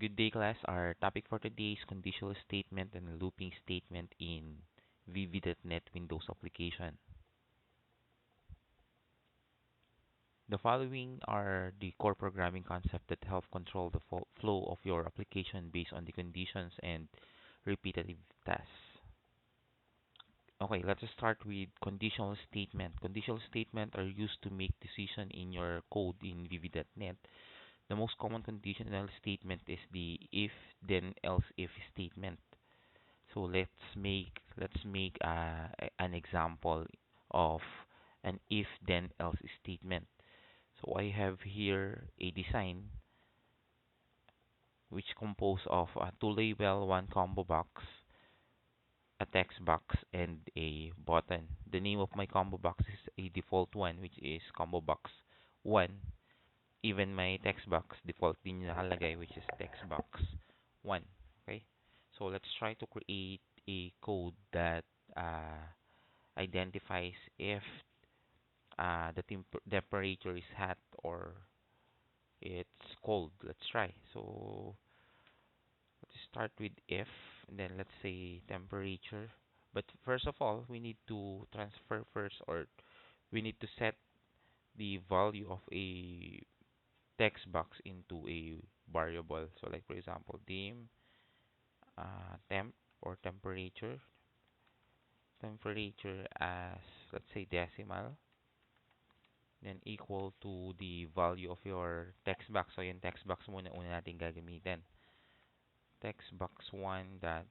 Good day, class. Our topic for today is conditional statement and looping statement in VB.NET Windows application. The following are the core programming concepts that help control the flow of your application based on the conditions and repetitive tasks. Okay, let's start with conditional statement. Conditional statement are used to make decision in your code in VB.NET. The most common conditional statement is the if then else if statement. So let's make an example of an if then else statement. So I have here a design which composed of two label, one combo box, a text box, and a button. The name of my combo box is a default one, which is combo box 1. Even my text box default din yung nakalagay, which is text box 1. Okay? So let's try to create a code that uh, identifies if the temperature is hot or it's cold. Let's try. So let's start with if, and then let's say temperature. But first of all, we need to transfer first, or we need to set the value of a text box into a variable. So like for example, temp or temperature as let's say decimal, then equal to the value of your text box. So yung text box muna una natin gagamitin. Text box 1 dot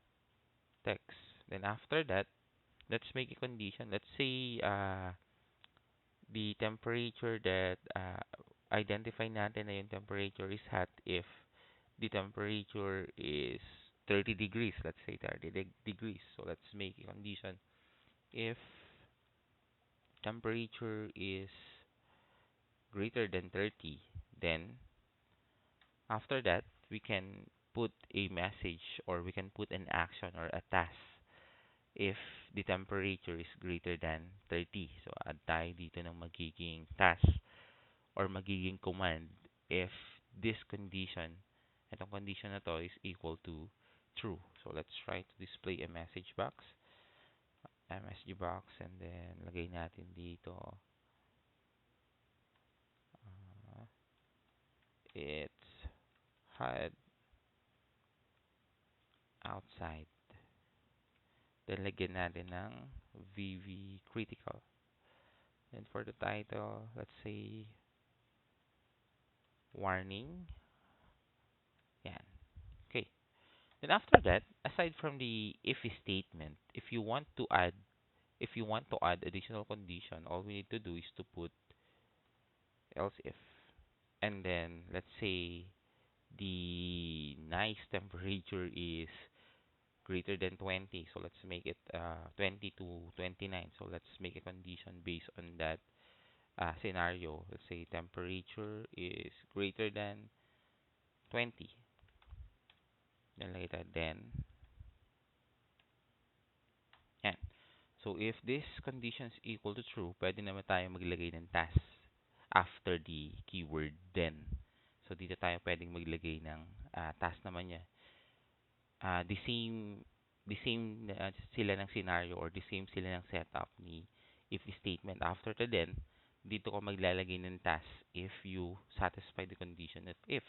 text. Then after that, let's make a condition. Let's say the temperature that identify natin na yung temperature is hot if the temperature is 30 degrees. Let's say 30 degrees. So let's make a condition. If temperature is greater than 30, then after that, we can put a message or we can put an action or a task if the temperature is greater than 30. So, add tayo dito ng magiging task or magiging command if this condition, itong condition na to is equal to true. So, let's try to display a message box, and then lagay natin dito, uh, it's hot outside. Then lagyan natin ng VV critical. And for the title, let's say warning. Yan. Okay. Then after that, aside from the if statement, if you want to add additional condition, all we need to do is to put else if. And then let's say the nice temperature is greater than 20. So let's make it 20 to 29. So let's make a condition based on that scenario. Let's say temperature is greater than 20. Then later, then, yan. So if this condition is equal to true, pwede naman tayo maglagay ng task after the keyword then. So dito tayo pwedeng maglagay ng task naman niya. The same sila ng scenario or the same sila ng setup ni if statement. After the then, dito ko maglalagay ng task if you satisfy the condition of if.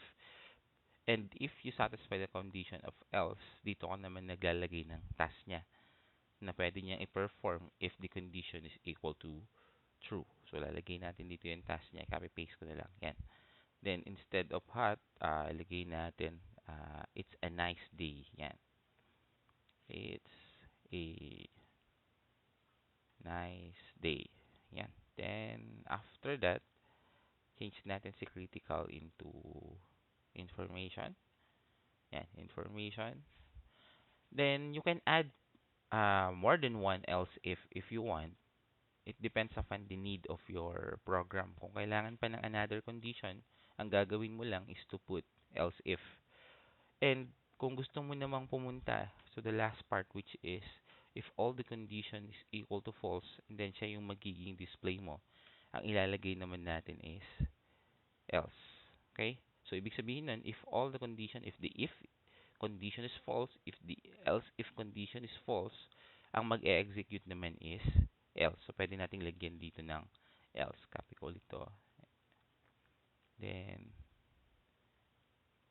And if you satisfy the condition of else, dito ko naman naglalagay ng task niya na pwede niyang i-perform if the condition is equal to true. So, lalagay natin dito yung task niya. Copy-paste ko na lang. Yan. Then, instead of hot, ilagay natin it's a nice day. Yan. It's a nice day. Yan. Then, after that, change natin si critical into information. Yan, information. Then, you can add more than one else if you want. It depends upon the need of your program. Kung kailangan pa ng another condition, ang gagawin mo lang is to put else if. And kung gusto mo namang pumunta so the last part, which is if all the condition is equal to false, and then siya yung magiging display mo, ang ilalagay naman natin is else. Okay? So ibig sabihin nun, if all the condition, if the if condition is false, if the else if condition is false, ang mag-e-execute naman is else. So pwede nating lagyan dito ng else. Copy ko ulit to. Then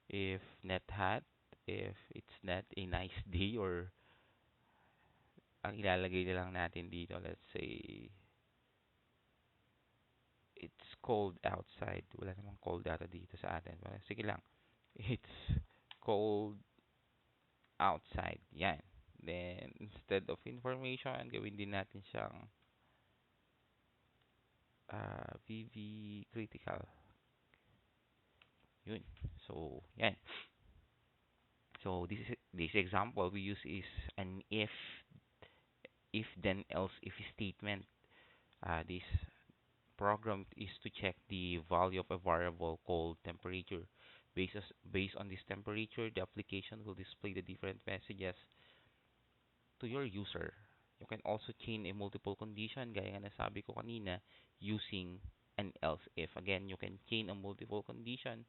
if net hat, if it's not a nice day, or ang ilalagay na lang natin dito, let's say it's cold outside. Wala namang cold data dito sa atin. Sige lang. It's cold outside. Yan. Then, instead of information, gawin din natin siyang VV critical. Yun. So, yan. So, this example we use is an if then else if statement. This program is to check the value of a variable called temperature. Based on this temperature, the application will display the different messages to your user. You can also chain a multiple condition, gaya nga nasabi ko kanina, using an else if. Again, you can chain a multiple condition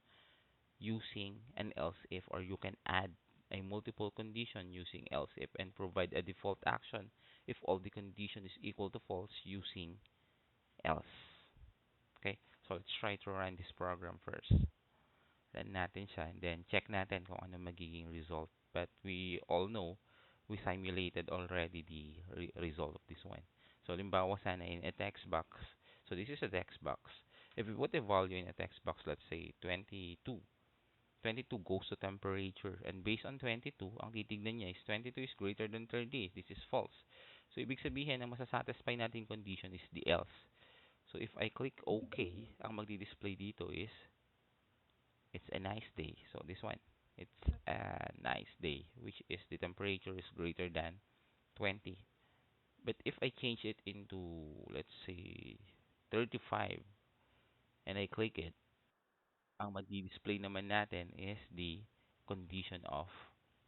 using an else if, or you can add a multiple condition using else if and provide a default action if all the condition is equal to false using else. Okay, so let's try to run this program first. Run natin siya and then check natin kung ano magiging result. But we all know we simulated already the result of this one. So limbawa sana in a text box. So this is a text box. If we put a value in a text box, let's say 22. 22 goes to temperature, and based on 22, ang titignan niya is 22 is greater than 30. This is false. So ibig sabihin ang masasatisfy natin condition is the else. So if I click OK, ang magdi-display dito is it's a nice day. So this one, it's a nice day, which is the temperature is greater than 20. But if I change it into, let's say, 35, and I click it, ang magdi-display naman natin is the condition of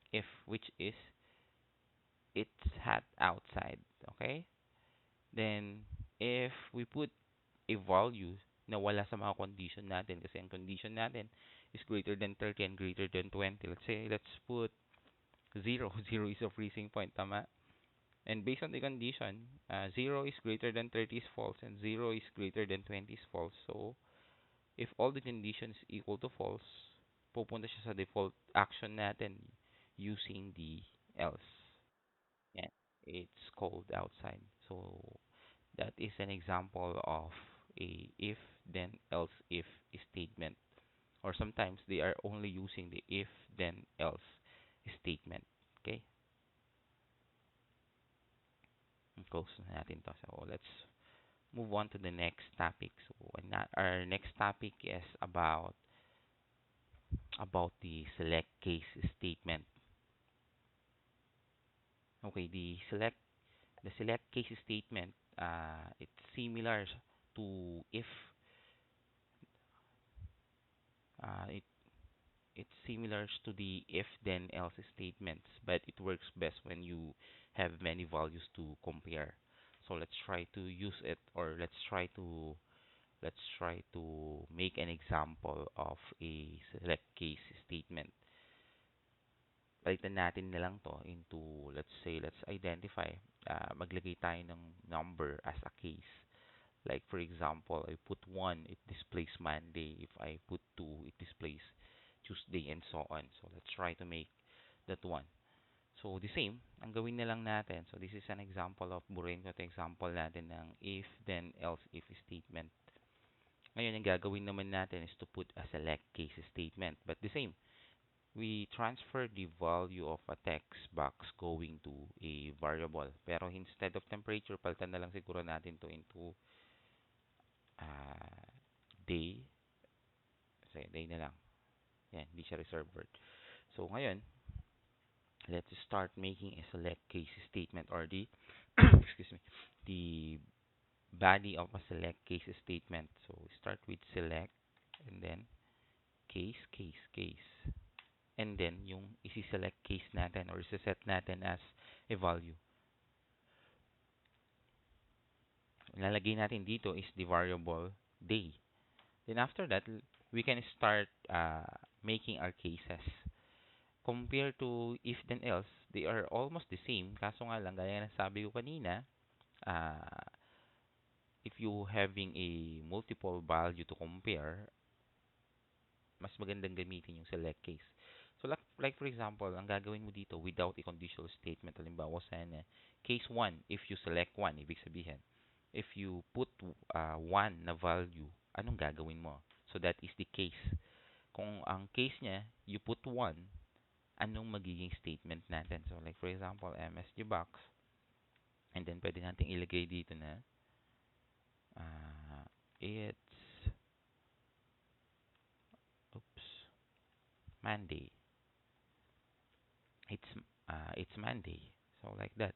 if, which is it's hot outside. Okay? Then, if we put a value na wala sa mga condition natin, kasi ang condition natin is greater than 30 and greater than 20. Let's say, let's put 0. 0 is a freezing point, tama? And based on the condition, 0 is greater than 30 is false, and 0 is greater than 20 is false. So, if all the conditions equal to false, pupunta siya sa default action natin using the else. Yeah, it's cold outside. So, that is an example of a if then else if statement, or sometimes they are only using the if then else statement. Okay, close na natin to. So let's move on to the next topic. So our next topic is about the select case statement. Okay, the select case statement, it's similar to if. It it's similar to the if then else statements, but it works best when you have many values to compare. So let's try to use it, or let's try to make an example of a select case statement. Palitan natin na lang to into, let's say, let's identify, maglagay tayo ng number as a case. Like for example, I put 1, it displays Monday. If I put 2, it displays Tuesday, and so on. So let's try to make that one. So the same, ang gawin na lang natin. So this is an example of, burahin ko ito example natin ng if then else if statement. Ngayon, ang gagawin naman natin is to put a select case statement. But the same, we transfer the value of a text box going to a variable. Pero instead of temperature, palitan na lang siguro natin to into uh, day. Say, day na lang. Yan, hindi siya reserved word. So, ngayon, let's start making a select case statement, or the, excuse me, the body of a select case statement. So, we start with select, and then case, case, case. And then, yung isi-select case natin, or isi-set natin as a value. Lalagay natin dito is the variable day. Then after that, we can start making our cases. Compared to if then else, they are almost the same. Kaso nga lang, gaya na sabi ko kanina, uh, if you having a multiple value to compare, mas magandang gamitin yung select case. So like for example, ang gagawin mo dito without a conditional statement, halimbawa sana case 1, if you select 1, ibig sabihin, if you put 1 na value, anong gagawin mo? So that is the case. Kung ang case niya, you put 1, anong magiging statement natin? So like for example, MSG box, and then pwede nating ilagay dito na it's oops, Monday. It's it's Monday. So like that.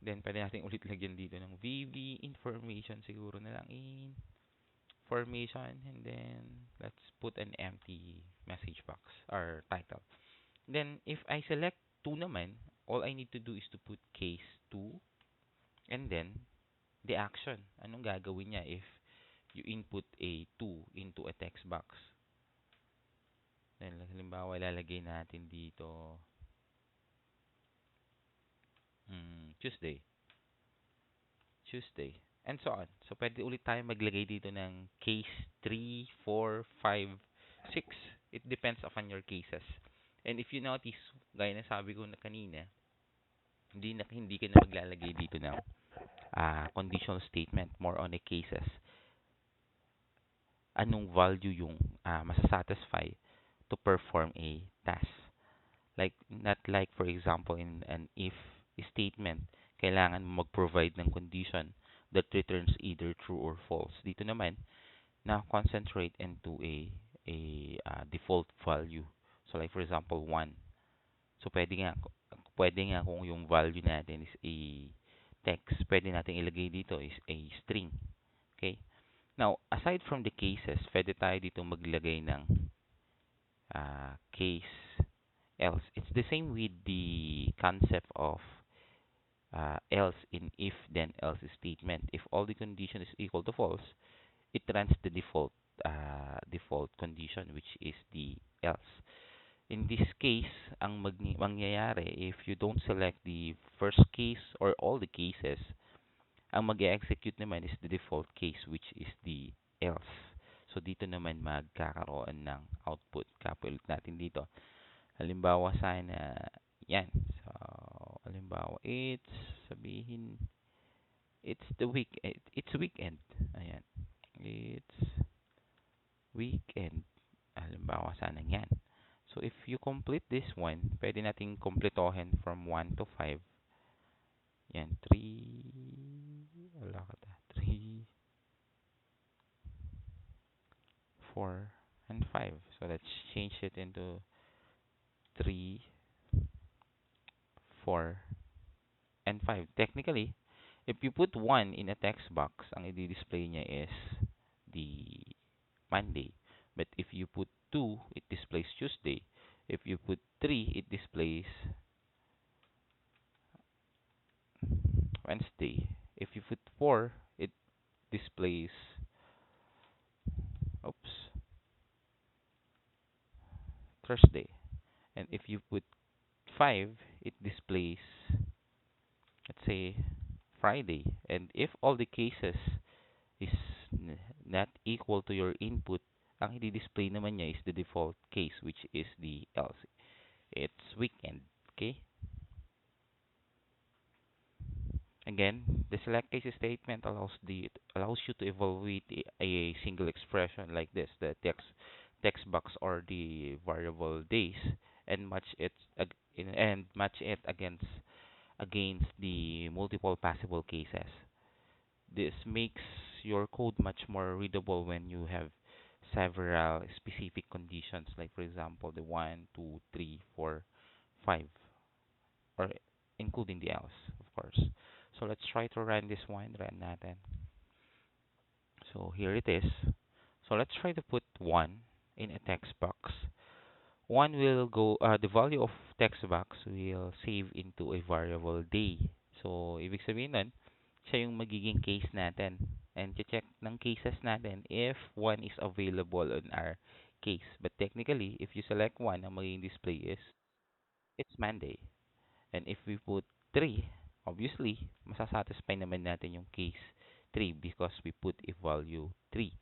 Then pwede natin ulit lagyan dito ng VB information siguro na lang information, and then let's put an empty message box or title. Then if I select 2 naman, all I need to do is to put case 2 and then the action. Anong gagawin niya if you input a 2 into a text box? Then halimbawa ilalagay natin dito Tuesday. Tuesday, and so on. So, pwede ulit tayo maglagay dito ng case 3, 4, 5, 6. It depends upon your cases. And if you notice, gaya na sabi ko na kanina, hindi ka na maglalagay dito ng conditional statement, more on the cases. Anong value yung masasatisfy to perform a task. Like, not like for example in an if statement, kailangan mo mag-provide ng condition that returns either true or false. Dito naman, na concentrate into a default value. So like for example, 1. So pwede nga kung yung value natin is a text, pwede natin ilagay dito is a string. Okay? Now, aside from the cases, pwede tayo dito maglagay ng case else. It's the same with the concept of else in if then else statement. If all the condition is equal to false, it runs the default condition, which is the else. In this case, ang mangyayari if you don't select the first case or all the cases, ang mag-execute naman is the default case, which is the else. So dito naman magkakaroon ng output. Copy ulit natin dito. Halimbawa sana, yan. So, halimbawa, sabihin, it's weekend. Ayan. It's weekend. Halimbawa sana yan. So, if you complete this one, pwede nating kompletohin from 1 to 5. Yan, 3, wala ka ta, 3, 4, and 5. So, let's change it into 3, 4, and 5. Technically, if you put 1 in a text box, ang i-display niya is the Monday. But if you put 2, it displays Tuesday. If you put 3, it displays Wednesday. If you put 4, it displays oops, Thursday. And if you put 5, it displays, let's say, Friday. And if all the cases is not equal to your input, ang i-display naman niya is the default case, which is the else. It's weekend. Okay? Again, the select case statement allows you to evaluate a single expression like this, the text box or the variable days, and match it against the multiple possible cases. This makes your code much more readable when you have several specific conditions, like for example the 1, 2, 3, 4, 5, or including the else, of course. So let's try to run this one. Run natin. So here it is. So let's try to put 1 in a text box. 1 will go, the value of text box will save into a variable day. So ibig sabihin nun, siya yung magiging case natin. And check ng cases natin if 1 is available on our case. But technically, if you select 1, ang magiging display is it's Monday. And if we put 3, obviously, masasatisfy naman natin yung case 3 because we put a value 3.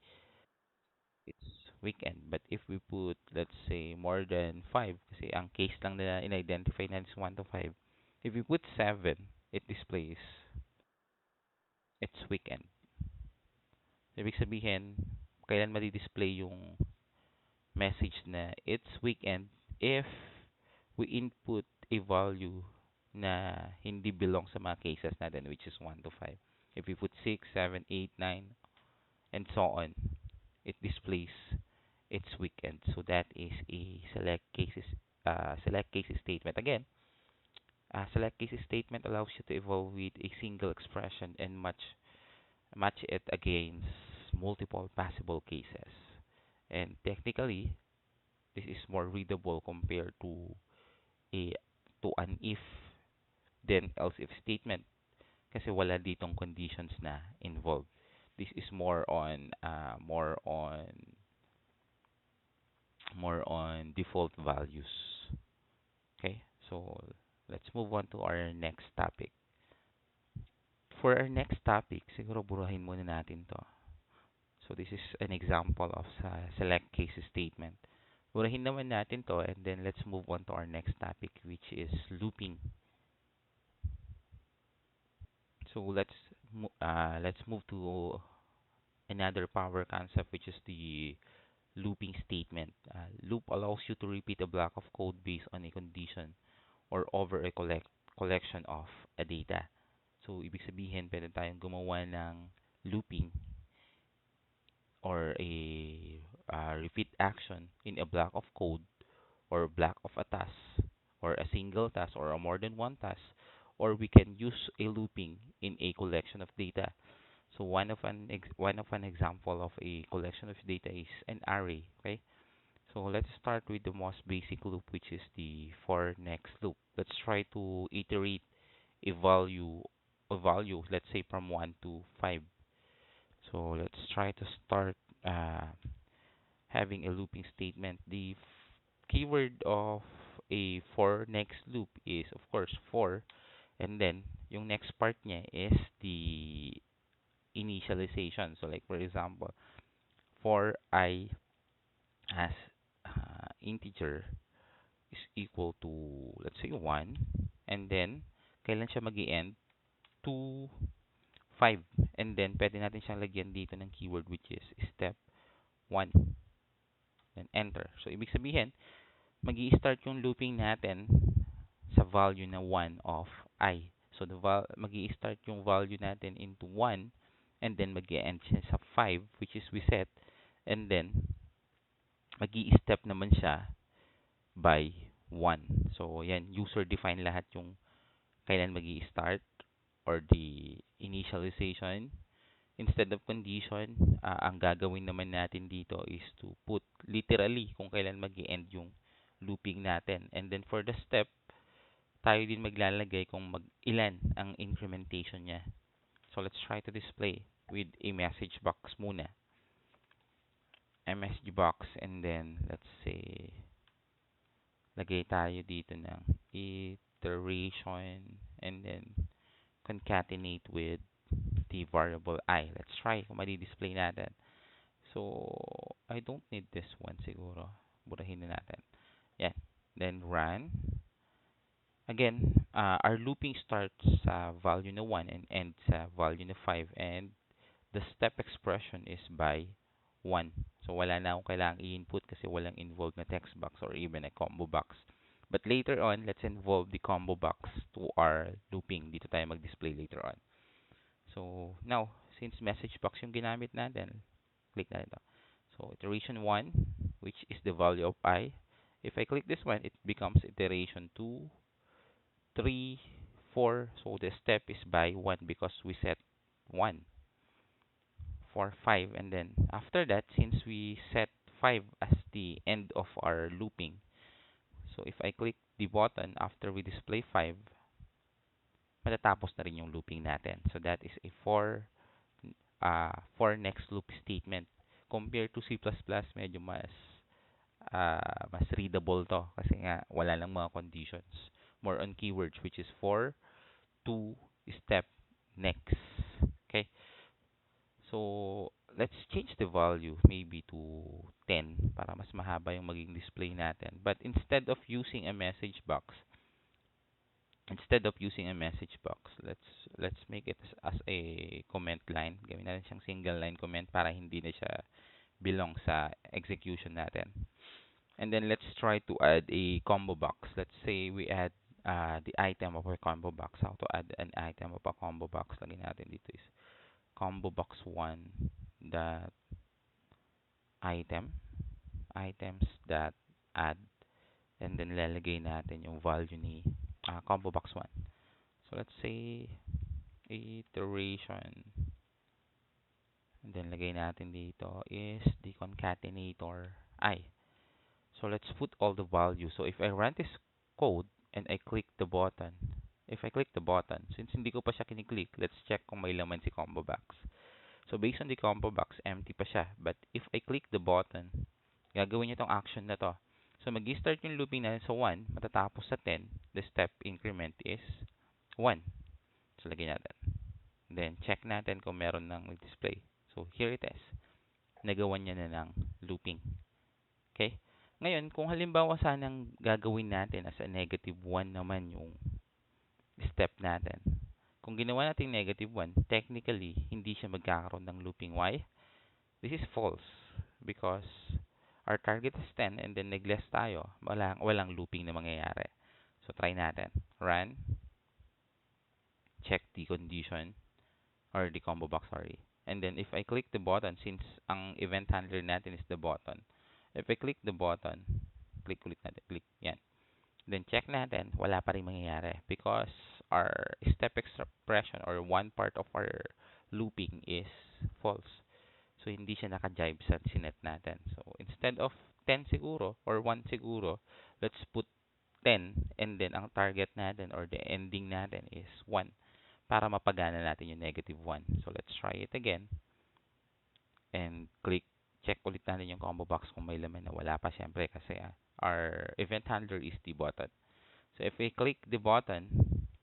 It's weekend. But if we put, let's say, more than 5, kasi ang case lang na in-identify natin is 1 to 5. If we put 7, it displays it's weekend. Ibig sabihin, kailan madi-display yung message na it's weekend if we input a value na hindi belong sa mga cases natin, which is 1 to 5. If we put 6, 7, 8, 9, and so on, it displays its weekend. So that is a select cases statement. Again, a select cases statement allows you to evolve with a single expression and match it against multiple possible cases. And technically, this is more readable compared a to an if then else if statement kasi wala ditong conditions na involved. This is more on default values. Okay? So let's move on to our next topic. For our next topic, siguro burahin muna natin to. So this is an example of select cases statement. Burahin naman natin to and then let's move on to our next topic which is looping. So let's move to another power concept which is the looping statement. Loop allows you to repeat a block of code based on a condition or over a collection of a data. So ibig sabihin pwede tayong gumawa ng looping or a repeat action in a block of code or block of a task or a single task or a more than one task, or we can use a looping in a collection of data. So one of an example of a collection of data is an array. Okay, so let's start with the most basic loop, which is the for next loop. Let's try to iterate a value, let's say from 1 to 5. So let's try to start uh, having a looping statement. The keyword of a for next loop is of course for, and then yung next part niya is the initialization. So like for example, for I as integer is equal to let's say 1, and then kailan siya magi-end to 5, and then pwede natin siyang lagyan dito ng keyword which is step 1, then enter. So ibig sabihin magi-start yung looping natin sa value na 1 of I. So magi-start yung value natin into 1, and then magi-end siya sa 5 which is we set, and then magi-step naman siya by 1. So yan, user define lahat yung kailan magi-start or the initialization. Instead of condition, ang gagawin naman natin dito is to put literally kung kailan magi-end yung looping natin. And then for the step, tayo din maglalagay kung ilan ang incrementation niya. So let's try to display with a message box muna. MSG box, and then let's say lagay tayo dito ng iteration and then concatenate with the variable I. Let's try kung madi-display natin. So, I don't need this one siguro. Burahin na natin. Yan. Then run. Again, our looping starts sa value na 1 and ends sa value na 5, and the step expression is by 1. So, wala na akong kailangang i-input kasi walang involved na text box or even a combo box. But later on, let's involve the combo box to our looping. Dito tayo mag-display later on. So, now, since message box yung ginamit natin, click na ito. So, iteration 1, which is the value of I. If I click this one, it becomes iteration 2, 3, 4. So, the step is by 1 because we set 1 for 5. And then, after that, since we set 5 as the end of our looping, so if I click the button after we display 5, matatapos na rin yung looping natin. So, that is a for next loop statement. Compared to C++, medyo mas mas readable to kasi nga wala lang mga conditions. More on keywords which is for, to, step, next. Okay? So, let's change the value maybe to 10 para mas mahaba yung maging display natin. But instead of using a message box, let's make it as a comment line. Gawin natin siyang single line comment para hindi na siya belong sa execution natin. And then let's try to add a combo box. Let's say we add the item of our combo box. How to add an item of a combo box? Lagyan natin dito is combo box 1 dot item items dot add, and then lalagay natin yung value ni combo box 1. So let's say iteration, and then lagay natin dito is the concatenator I. So let's put all the values. So if I run this code and I click the button, if I click the button, since hindi ko pa siya kiniklik, let's check kung may laman si combo box. So based on the combo box, empty pa siya. But if I click the button, gagawin niya tong action na to. So mag-start yung looping natin sa 1, matatapos sa 10, the step increment is 1. So lagyan natin. Then check natin kung meron ng display. So here it is. Nagawa niya na ng looping. Okay? Ngayon, kung halimbawa sanang gagawin natin as a negative 1 naman yung step natin. Kung ginawa natin negative 1, technically, hindi siya magkakaroon ng looping. Why? This is false because our target is 10 and then nag-less tayo. Walang looping na mangyayari. So, try natin. Run. Check the condition or the combo box, sorry. And then, if I click the button, since ang event handler natin is the button, if I click the button, click ulit natin, click, yan. Then check natin, wala pa rin mangyayari because our step expression or one part of our looping is false. So, hindi siya naka-jive sa sinet natin. So, instead of 10 siguro or 1 siguro, let's put 10 and then ang target natin or the ending natin is 1 para mapagana natin yung negative 1. So, let's try it again and check ulit natin yung combo box kung may laman na wala pa syempre kasi our event handler is the button. So if we click the button,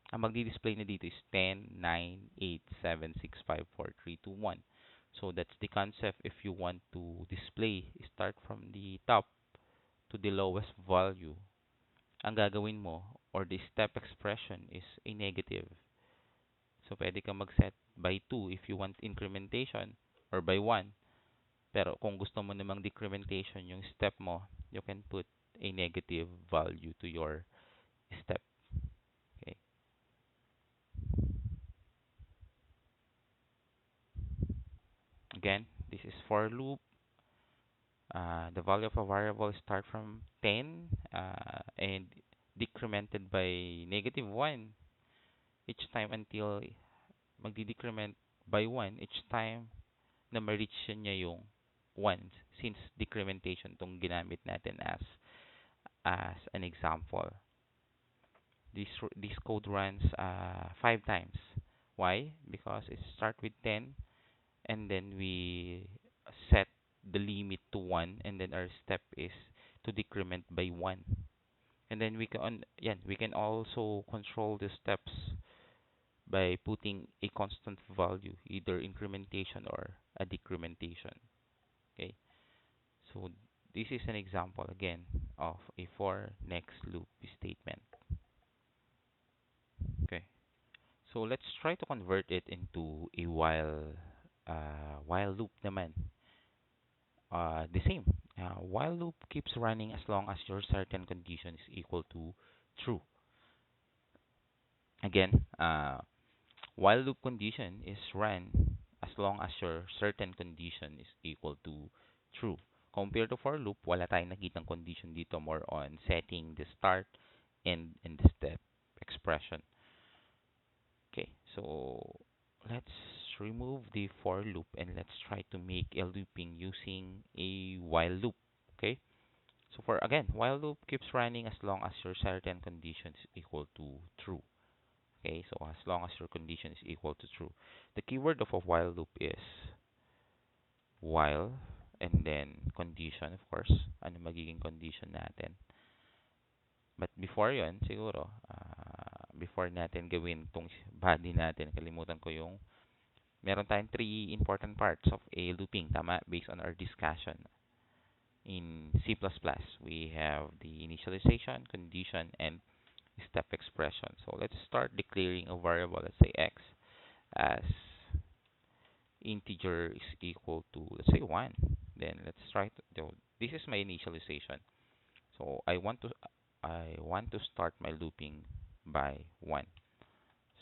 ang magdi-display na dito is 10, 9, 8, 7, 6, 5, 4, 3, 2, 1. So that's the concept if you want to display, start from the top to the lowest value. Ang gagawin mo or the step expression is a negative. So pwede kang mag-set by 2 if you want incrementation or by 1. Pero kung gusto mo namang decrementation yung step mo, you can put a negative value to your step. Okay. Again, this is for loop. The value of a variable start from 10 and decremented by negative 1 each time until magdi-decrement by 1 each time na ma-reach niya yung 1 since decrementation tong ginamit natin as an example. This code runs 5 times. Why? Because it starts with 10 and then we set the limit to 1 and then our step is to decrement by 1. And then we can also control the steps by putting a constant value, either incrementation or a decrementation. Okay? So this is an example again of a for next loop statement. Okay. So let's try to convert it into a while loop naman. The same. While loop keeps running as long as your certain condition is equal to true. Again, while loop condition is run as long as your certain condition is equal to true. Compared to for loop, wala tayong nakitang condition dito, more on setting the start and the step expression. Okay, so let's remove the for loop and let's try to make a looping using a while loop. Okay, so for again, while loop keeps running as long as your certain condition is equal to true. Okay, so as long as your condition is equal to true. The keyword of a while loop is while, and then condition, of course. Ano magiging condition natin. But before yon siguro, before natin gawin tong body natin, kalimutan ko yung, meron tayong three important parts of a looping, tama? Based on our discussion in C++. We have the initialization, condition, and step expression. So let's start declaring a variable, let's say x, as integer is equal to, let's say, 1. Then let's try to, this is my initialization. So I want to start my looping by 1.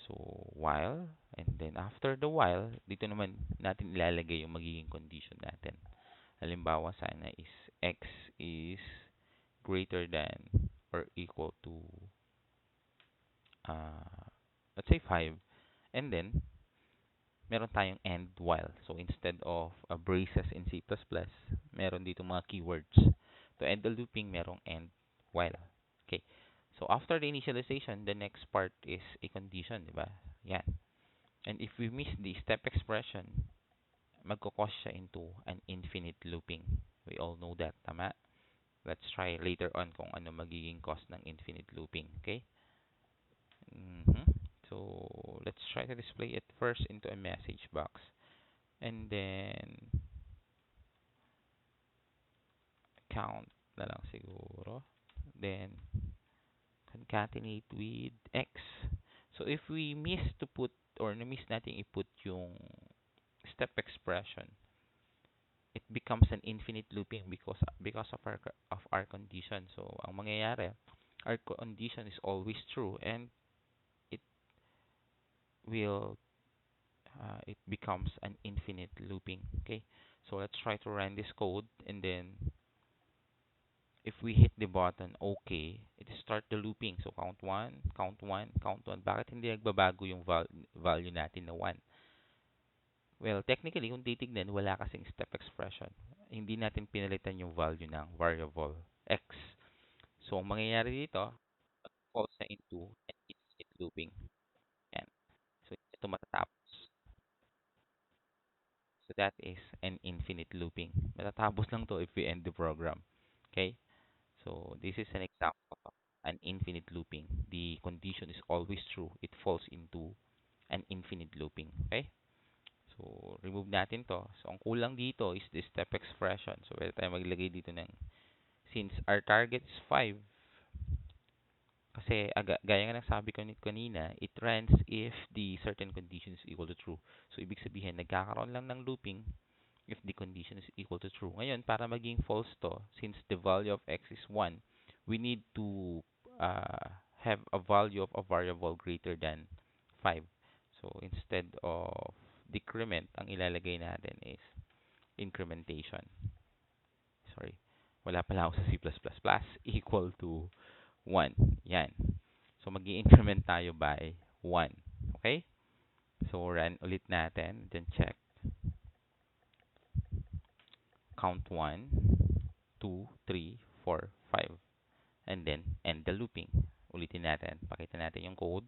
So while, and then after the while, dito naman natin ilalagay yung magiging condition natin. Halimbawa sana is x is greater than or equal to, uh, let's say 5. And then meron tayong end while. So instead of braces in C++, meron dito mga keywords. To end the looping, merong end while. Okay. So after the initialization, the next part is a condition, di ba? Yan. And if we miss the step expression, magkakos siya into an infinite looping. We all know that, tama? Let's try later on kung ano magiging cost ng infinite looping, okay? Mhm. So let's try to display it first into a message box. And then count na lang siguro. Then concatenate with x. So if we miss to put or na-miss natin i-put yung step expression, it becomes an infinite looping because of our condition. So ang mangyayari, our condition is always true and it will it becomes an infinite looping. Okay, so let's try to run this code, and then if we hit the button okay, it start the looping. So count 1, count 1, count 1. Bakit hindi nagbabago yung value natin na 1? Well, technically, kung titignan, wala kasing step expression. Hindi natin pinalitan yung value ng variable x. So, ang mangyayari dito, falls na into an infinite looping. Yan. So, ito matatapos. So, that is an infinite looping. Matatapos lang to if we end the program. Okay? So, this is an example of an infinite looping. The condition is always true. It falls into an infinite looping. Okay? So, remove natin to. So, ang kulang dito is the step expression. So, pwede tayo maglagay dito ng, since our target is 5, kasi gaya nga ng sabi ko kanina, it runs if the certain condition is equal to true. So, ibig sabihin, nagkakaroon lang ng looping if the condition is equal to true. Ngayon, para maging false to, since the value of x is 1, we need to have a value of a variable greater than 5. So, instead of decrement, ang ilalagay natin is incrementation. Sorry, wala pala ako sa C++. Equal to 1. Yan. So, mag-i-increment tayo by 1. Okay? So, run ulit natin. Then, check. Count 1, 2, 3, 4, 5. And then, end the looping. Ulitin natin. Pakita natin yung code.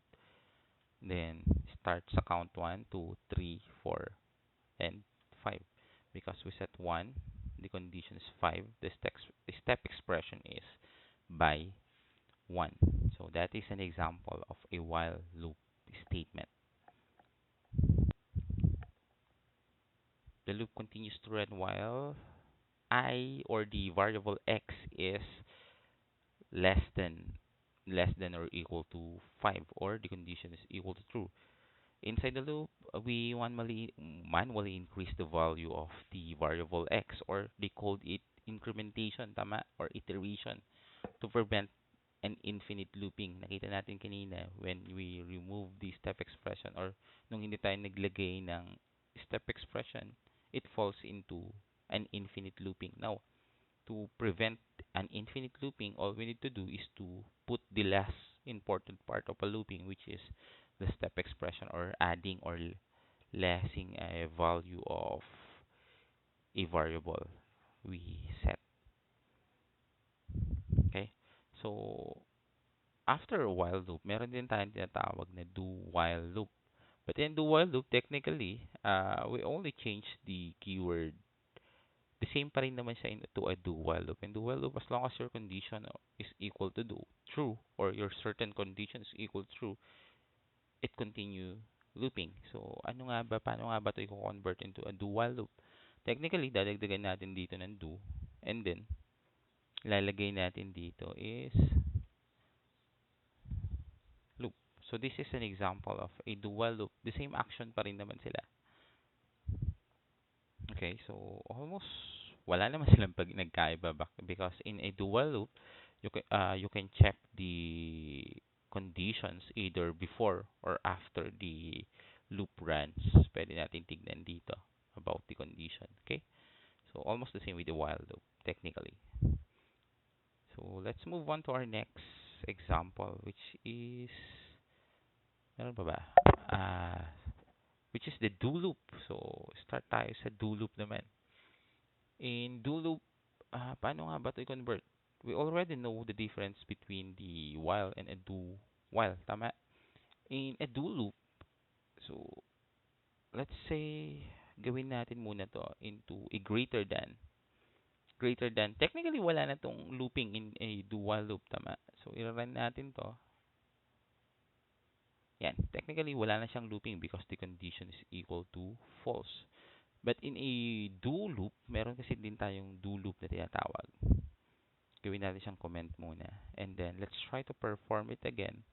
Then, start sa count 1, 2, 3, 4, and 5. Because we set 1, the condition is 5. The step expression is by 1. So, that is an example of a while loop statement. The loop continues to run while I, or the variable x, is less than or equal to 5, or the condition is equal to true. Inside the loop, we manually increase the value of the variable x, or they called it incrementation, tama, or iteration, to prevent an infinite looping. Nakita natin kanina when we remove the step expression, or nung hindi tayo naglagay ng step expression, it falls into an infinite looping. Now, to prevent an infinite looping, all we need to do is to put the last important part of a looping, which is the step expression, or adding or lessing a value of a variable we set. Okay? So, after a while loop, meron din tayong tinatawag na do while loop. But in do while loop, technically, we only change the keyword the same pa rin naman siya into a do while loop. And do while loop, as long as your condition is equal to do true, or your certain condition is equal to true, it continue looping. So, ano nga ba, paano nga ba ito i-convert into a do while loop? Technically, dadagdagan natin dito ng do, and then, lalagay natin dito is loop. So, this is an example of a do while loop. The same action pa rin naman sila. Okay, so almost wala naman silang pag nagkaiba because in a dual loop, you can check the conditions either before or after the loop runs. Pwede natin tignan dito about the condition. Okay, so almost the same with the while loop technically. So let's move on to our next example, which is meron pa ba? Ah, which is the do loop. So start tayo sa do loop naman. In do loop, paano nga ba ito i-convert? We already know the difference between the while and a do while, tama? In a do loop, so let's say gawin natin muna to into a greater than. Greater than. Technically, wala na tong looping in a do while loop, tama? So, i-run natin to. Yan. Technically, wala na siyang looping because the condition is equal to false. But in a do loop, meron kasi din tayong do loop na tinatawag. Gawin natin siyang comment muna. And then, let's try to perform it again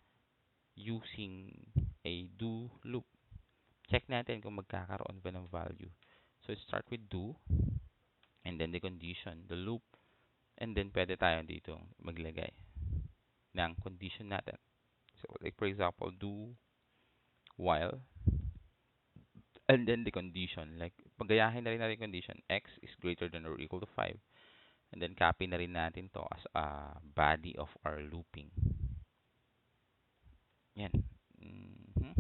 using a do loop. Check natin kung magkakaroon ba ng value. So, start with do, and then the condition, the loop, and then pwede tayo dito maglagay ng condition natin. So, like for example, do while, and then the condition. Like, pagayahin na rin natin condition, x is greater than or equal to 5. And then, copy na rin natin to as a body of our looping. Yan. Mhm.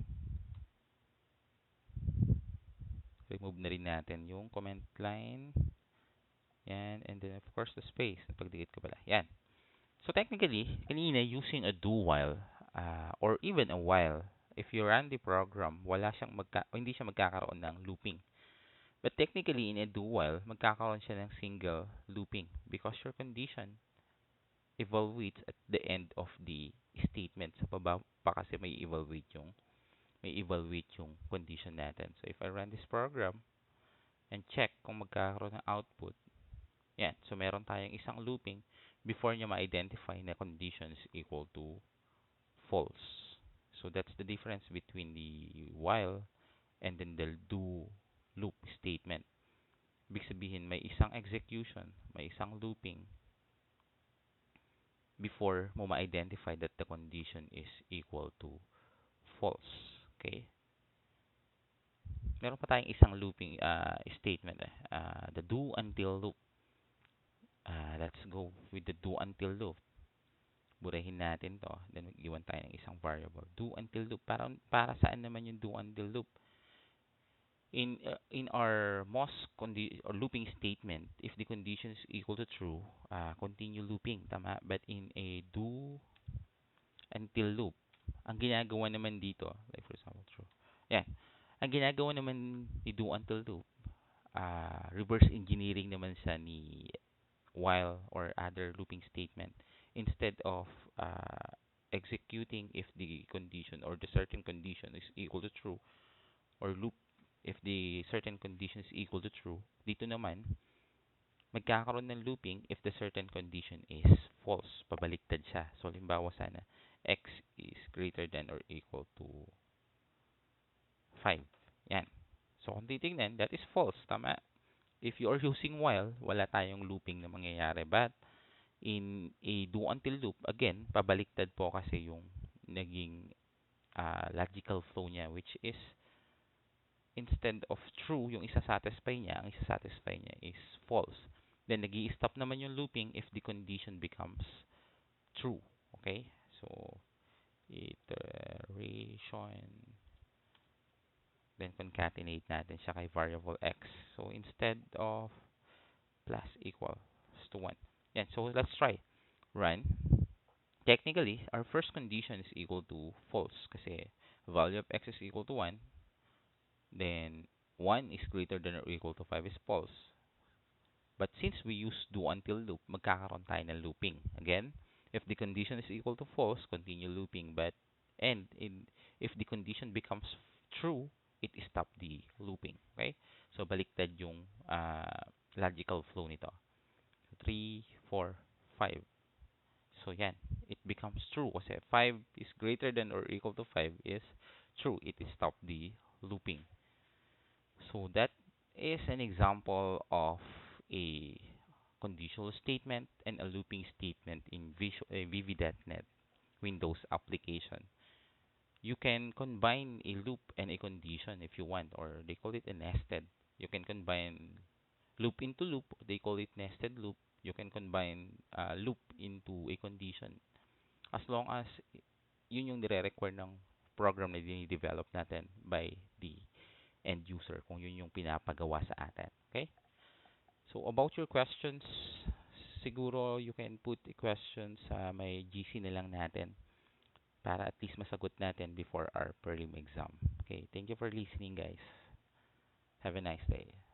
Remove na rin natin yung comment line. Yan. And then, of course, the space. Napagdikit ko pala. Yan. So, technically, kanina, using a do while, or even a while, if you run the program, hindi siya magkakaroon ng looping. But technically, in a do while, magkakaroon siya ng single looping because your condition evaluates at the end of the statement. Sa baba pa kasi may evaluate yung condition natin. So, if I run this program and check kung magkakaroon ng output, yan. So, meron tayong isang looping before niya ma-identify na condition is equal to false. So, that's the difference between the while and then the do loop statement. Ibig sabihin, may isang execution, may isang looping before mo ma-identify that the condition is equal to false. Okay? Meron pa tayong isang looping statement. The do until loop. Let's go with the do until loop. Burahin natin to. Then mag-iwan tayo ng isang variable. Do until loop. Para saan naman yung do until loop? In our most or looping statement, if the condition is equal to true, continue looping, tama? But in a do until loop, ang ginagawa naman dito, like for example, true. Yan. Ang ginagawa naman ni do until loop, reverse engineering naman sa ni while or other looping statement. Instead of executing if the condition or the certain condition is equal to true, or loop if the certain condition is equal to true, dito naman, magkakaroon ng looping if the certain condition is false. Pabaliktad siya. So, halimbawa sana, x is greater than or equal to 5. Yan. So, kung titignan, that is false. Tama? If you are using while, wala tayong looping na mangyayari. But, in a do until loop, again, pabaliktad po kasi yung naging logical flow niya, which is instead of true, yung isa-satisfy niya, ang isa-satisfy niya is false. Then, nag-i-stop naman yung looping if the condition becomes true. Okay? So, iteration. Then, concatenate natin siya kay variable x. So, instead of plus equals to 1. Yan. So, let's try. Run. Technically, our first condition is equal to false kasi value of x is equal to 1. Then 1 is greater than or equal to 5 is false. But since we use do until loop, magkakaroon tayo ng looping. Again, if the condition is equal to false, continue looping. If the condition becomes true, it stop the looping. Okay? So baliktad yung logical flow nito. 3, 4, 5. So yan, it becomes true kasi 5 is greater than or equal to 5 is true. It stop the looping. So that is an example of a conditional statement and a looping statement in VB.NET Windows application. You can combine a loop and a condition if you want, or they call it a nested. You can combine loop into loop, they call it nested loop. You can combine loop into a condition as long as yun yung nire-require ng program na dini-develop natin by the end user kung yun yung pinapagawa sa atin. Okay? So about your questions, siguro you can put a question sa may GC na lang natin para at least masagot natin before our prelim exam. Okay, thank you for listening guys. Have a nice day.